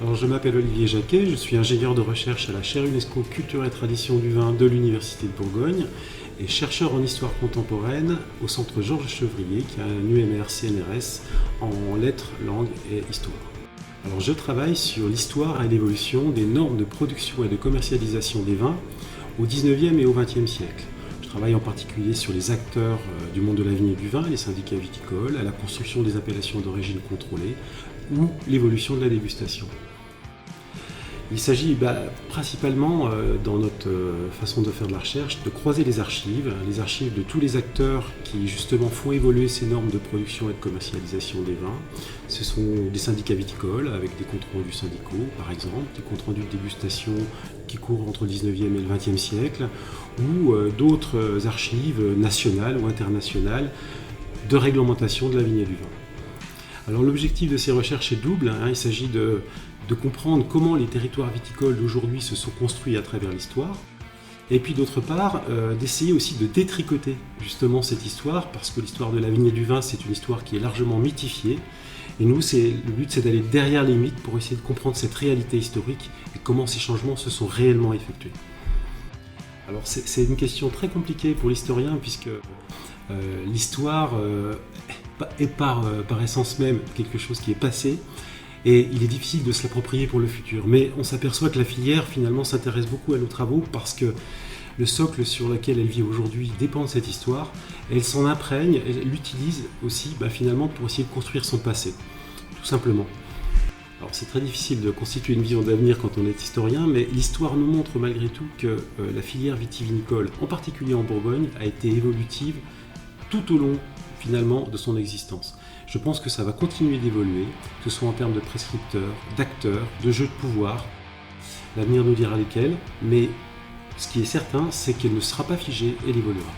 Alors, je m'appelle Olivier Jacquet, je suis ingénieur de recherche à la chaire UNESCO Culture et Tradition du vin de l'Université de Bourgogne et chercheur en histoire contemporaine au centre Georges Chevrier, qui a un UMR-CNRS en lettres, langues et histoire. Alors, je travaille sur l'histoire et l'évolution des normes de production et de commercialisation des vins au XIXe et au XXe siècle. Je travaille en particulier sur les acteurs du monde de la vigne et du vin, les syndicats viticoles, à la construction des appellations d'origine contrôlée ou l'évolution de la dégustation. Il s'agit principalement, dans notre façon de faire de la recherche, de croiser les archives de tous les acteurs qui justement font évoluer ces normes de production et de commercialisation des vins. Ce sont des syndicats viticoles avec des comptes rendus syndicaux par exemple, des comptes rendus de dégustation qui courent entre le 19e et le 20e siècle, ou d'autres archives nationales ou internationales de réglementation de la vigne et du vin. Alors l'objectif de ces recherches est double, il s'agit de comprendre comment les territoires viticoles d'aujourd'hui se sont construits à travers l'histoire, et puis d'autre part d'essayer aussi de détricoter justement cette histoire, parce que l'histoire de la vigne et du vin c'est une histoire qui est largement mythifiée, et nous le but c'est d'aller derrière les mythes pour essayer de comprendre cette réalité historique et comment ces changements se sont réellement effectués. Alors c'est une question très compliquée pour l'historien puisque l'histoire est par essence même quelque chose qui est passé et il est difficile de se l'approprier pour le futur. Mais on s'aperçoit que la filière finalement s'intéresse beaucoup à nos travaux parce que le socle sur lequel elle vit aujourd'hui dépend de cette histoire. Elle s'en imprègne, elle l'utilise aussi finalement pour essayer de construire son passé, tout simplement. Alors c'est très difficile de constituer une vision d'avenir quand on est historien, mais l'histoire nous montre malgré tout que la filière vitivinicole, en particulier en Bourgogne, a été évolutive tout au long finalement de son existence. Je pense que ça va continuer d'évoluer, que ce soit en termes de prescripteurs, d'acteurs, de jeux de pouvoir. L'avenir nous dira lesquels, mais ce qui est certain, c'est qu'elle ne sera pas figée, elle évoluera.